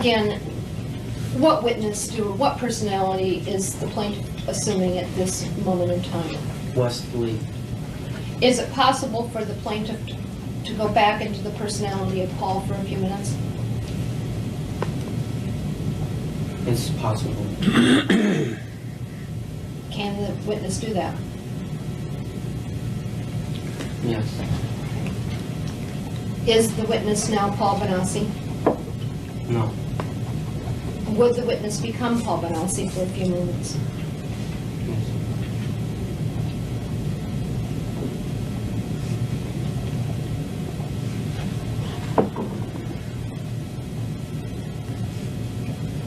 again, what witness what personality is the plaintiff assuming at this moment in time? Wesley. Is it possible for the plaintiff to go back into the personality of Paul for a few minutes? It's possible. Can the witness do that? Yes. Is the witness now Paul Bonacci? No. Would the witness become Paul Bonacci for a few moments? Yes.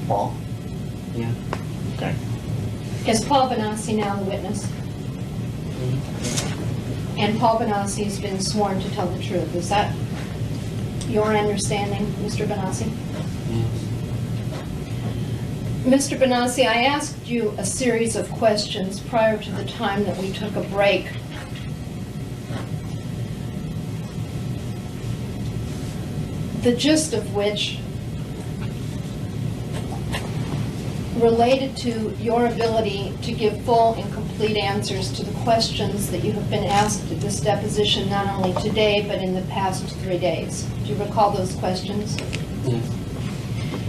Paul? Yeah. Okay. Is Paul Bonacci now the witness? And Paul Bonacci has been sworn to tell the truth. Is that your understanding, Mr. Bonacci? Yes. Mr. Bonacci, I asked you a series of questions prior to the time that we took a break. The gist of which related to your ability to give full and complete answers to the questions that you have been asked at this deposition, not only today, but in the past 3 days. Do you recall those questions? Yes.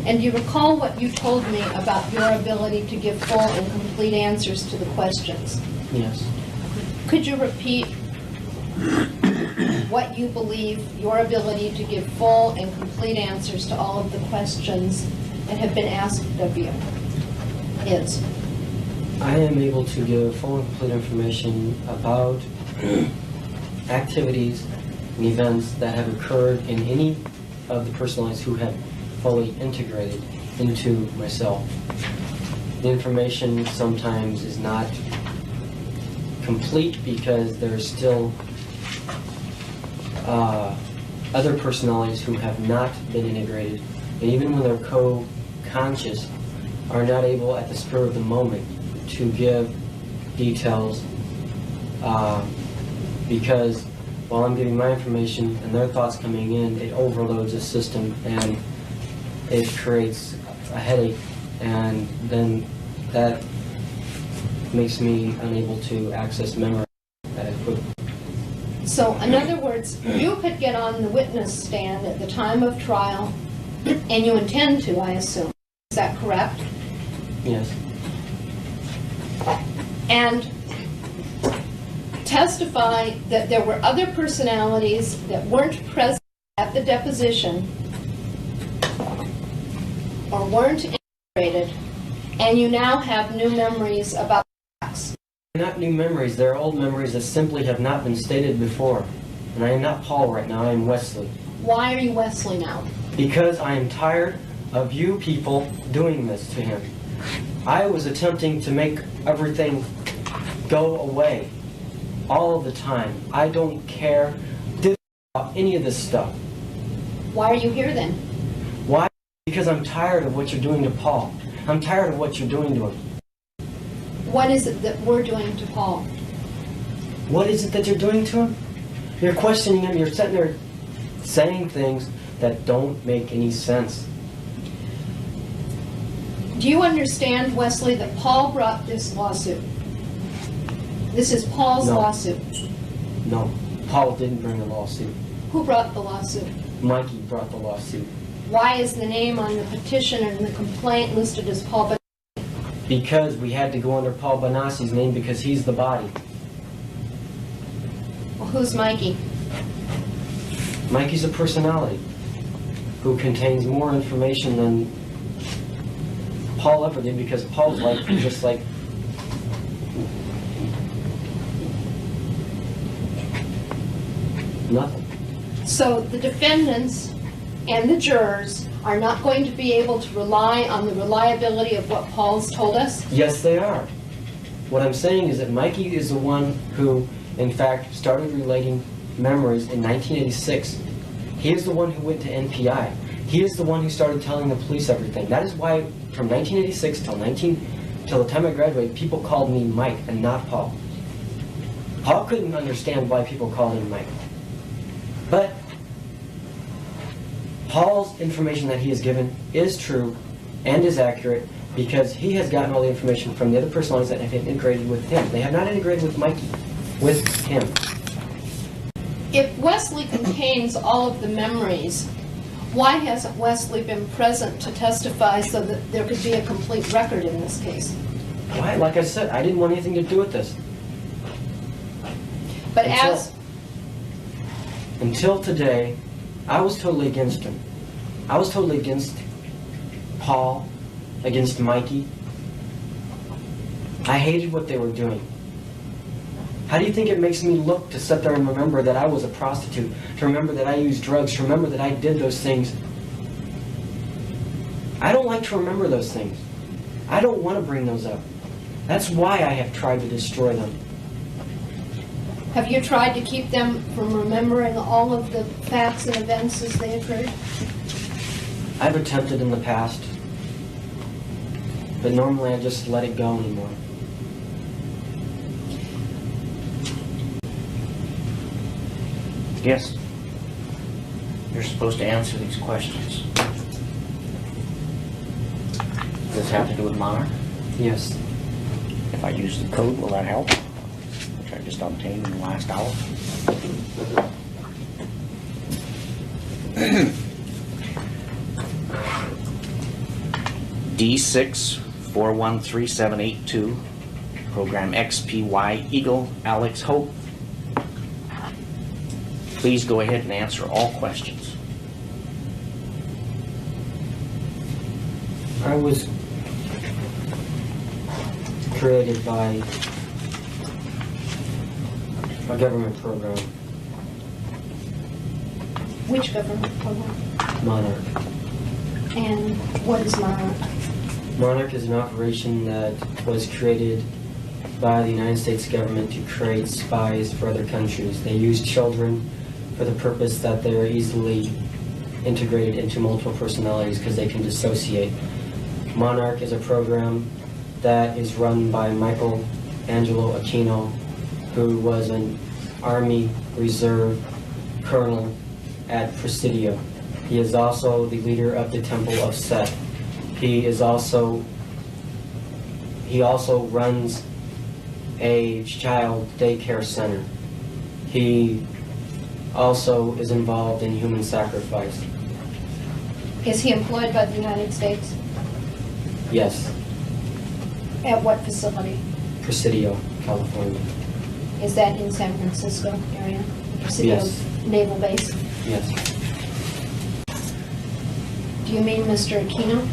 And do you recall what you told me about your ability to give full and complete answers to the questions? Yes. Could you repeat what you believe your ability to give full and complete answers to all of the questions that have been asked of you is? I am able to give full and complete information about activities and events that have occurred in any of the personalities who have fully integrated into myself. The information sometimes is not complete because there's still other personalities who have not been integrated, and even when they're co-conscious, are not able at the spur of the moment to give details because while I'm giving my information and their thoughts coming in, it overloads the system and it creates a headache, and then that makes me unable to access memory that I could. So, in other words, you could get on the witness stand at the time of trial, and you intend to, I assume. Is that correct? Yes. And testify that there were other personalities that weren't present at the deposition or weren't integrated, and you now have new memories about facts. Not new memories, they're old memories that simply have not been stated before. And I am not Paul right now, I am Wesley. Why are you Wesley now? Because I am tired of you people doing this to him. I was attempting to make everything go away all of the time. I don't care about any of this stuff. Why are you here then? Why? Because I'm tired of what you're doing to Paul. I'm tired of what you're doing to him. What is it that we're doing to Paul? What is it that you're doing to him? You're questioning him, you're sitting there saying things that don't make any sense. Do you understand, Wesley, that Paul brought this lawsuit? This is Paul's lawsuit. No, Paul didn't bring the lawsuit. Who brought the lawsuit? Mikey brought the lawsuit. Why is the name on the petition and the complaint listed as Paul Bonacci? Because we had to go under Paul Bonacci's name because he's the body. Well, who's Mikey? Mikey's a personality who contains more information than Paul ever did, because Paul's life was just like nothing. So the defendants and the jurors are not going to be able to rely on the reliability of what Paul's told us? Yes, they are. What I'm saying is that Mikey is the one who, in fact, started relating memories in 1986. He is the one who went to NPI. He is the one who started telling the police everything. That is why, from 1986 till the time I graduated, people called me Mike and not Paul. Paul couldn't understand why people called him Mike. But Paul's information that he has given is true and is accurate because he has gotten all the information from the other personalities that have integrated with him. They have not integrated with Mikey, with him. If Wesley contains all of the memories, why hasn't Wesley been present to testify so that there could be a complete record in this case? Why? Like I said, I didn't want anything to do with this. But Until today, I was totally against him. I was totally against Paul, against Mikey. I hated what they were doing. How do you think it makes me look to sit there and remember that I was a prostitute, to remember that I used drugs, to remember that I did those things? I don't like to remember those things. I don't want to bring those up. That's why I have tried to destroy them. have you tried to keep them from remembering all of the facts and events as they occurred? I've attempted in the past, but normally I just let it go anymore. Yes. You're supposed to answer these questions. Does this have to do with Monarch? Yes. If I use the code, will that help? Which I just obtained in the last hour. D6413782, program XPY Eagle Alex Hope. Please go ahead and answer all questions. I was created by a government program, Which government program? Monarch. And what is Monarch? Monarch is an operation that was created by the United States government to create spies for other countries. They use children for the purpose that they're easily integrated into multiple personalities because they can dissociate. Monarch is a program that is run by Michael Angelo Aquino, who was an Army Reserve colonel at Presidio. He is also the leader of the Temple of Set. He also runs a child daycare center. He also is involved in human sacrifice. Is he employed by the United States? Yes, At what facility? Presidio, California. Is that in San Francisco area? Presidio Yes. Naval Base? Yes. Do you mean Mr. Aquino?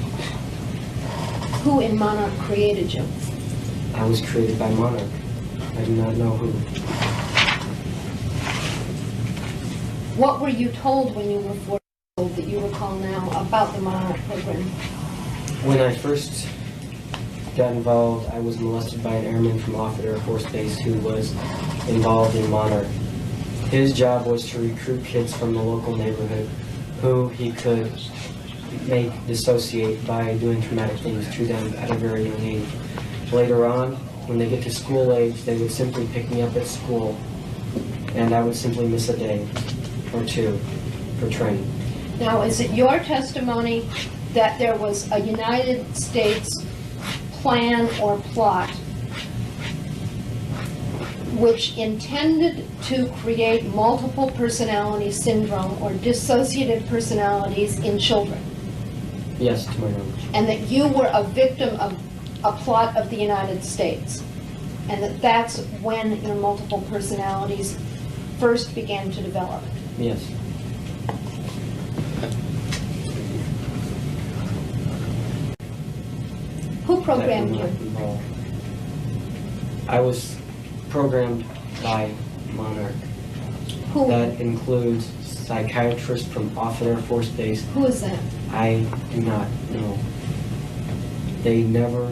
Who in Monarch created you? I was created by Monarch. I do not know who. What were you told when you were 4 years old that you recall now about the Monarch program? When I first got involved, I was molested by an airman from Offutt Air Force Base who was involved in Monarch. His job was to recruit kids from the local neighborhood who he could make dissociate by doing traumatic things to them at a very young age. Later on, when they get to school age, they would simply pick me up at school and I would simply miss a day or two for training. Now, is it your testimony that there was a United States plan or plot which intended to create multiple personality syndrome or dissociative personalities in children? Yes, to my knowledge. And that you were a victim of a plot of the United States? And that that's when your multiple personalities first began to develop? Yes. Who programmed That you? were not involved. I was programmed by Monarch. Who? That includes psychiatrists from Offutt Air Force Base. Who is that? I do not know. They never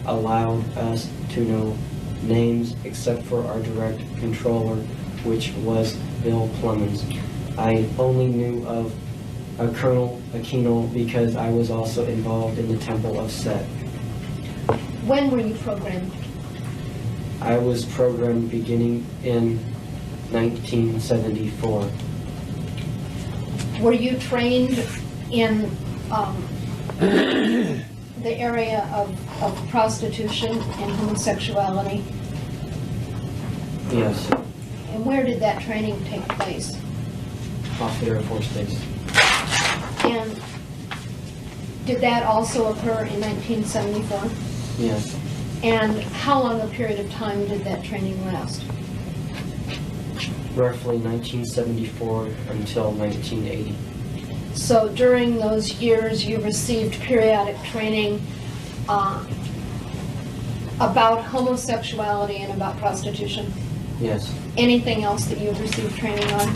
allowed us to know names except for our direct controller, which was Bill Clemens. I only knew of a Colonel Aquino because I was also involved in the Temple of Set. When were you programmed? I was programmed beginning in 1974. Were you trained in the area of prostitution and homosexuality? Yes, And where did that training take place? off the Air Force Base. And did that also occur in 1974? Yes, And how long a period of time did that training last? roughly 1974 until 1980. So during those years, you received periodic training about homosexuality and about prostitution. Yes. Anything else that you've received training on?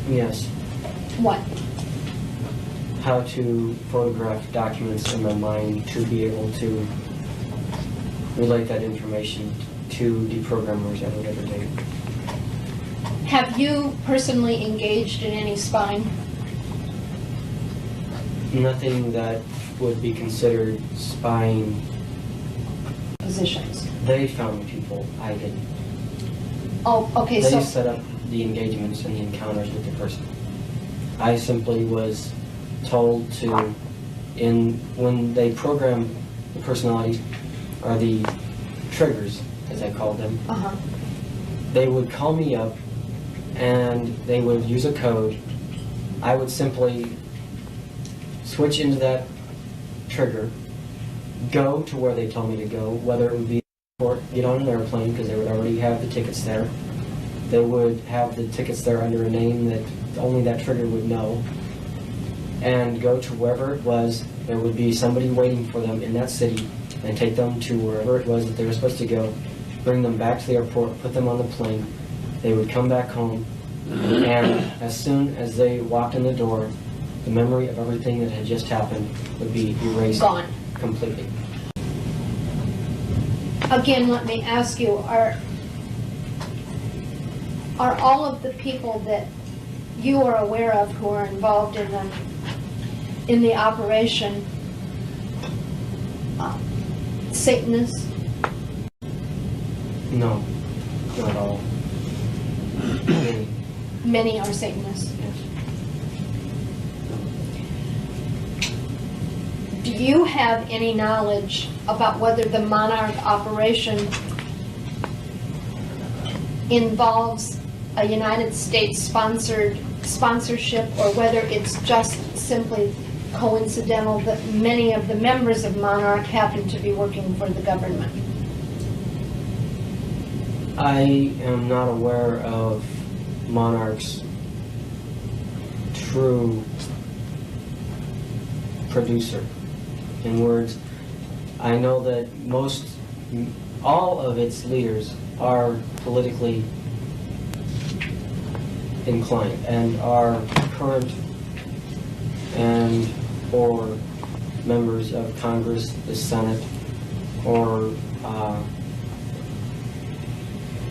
Yes. What? How to photograph documents in my mind to be able to relate that information to deprogrammers at a later date. Have you personally engaged in any spying? Nothing that would be considered spying. Positions. They found people, I didn't. Oh, okay, They so, set up the engagements and the encounters with the person. I simply was told to, when they program the personality, or the triggers, as I called them, uh-huh. they would call me up and they would use a code. I would simply switch into that trigger, go to where they told me to go, whether it would be or get on an airplane because they would already have the tickets there. They would have the tickets there under a name that only that trigger would know, and go to wherever it was. There would be somebody waiting for them in that city and take them to wherever it was that they were supposed to go, bring them back to the airport, put them on the plane. They would come back home, and as soon as they walked in the door, the memory of everything that had just happened would be erased. Gone. Completely. Again, let me ask you, are all of the people that you are aware of who are involved in the operation Satanists? No, not at all. Many, Many are Satanists. yes. Do you have any knowledge about whether the Monarch operation involves a United States sponsorship, or whether it's just simply coincidental that many of the members of Monarch happen to be working for the government? I am not aware of Monarch's true producer. In words, I know that all of its leaders are politically inclined and are current and or members of Congress, the Senate, or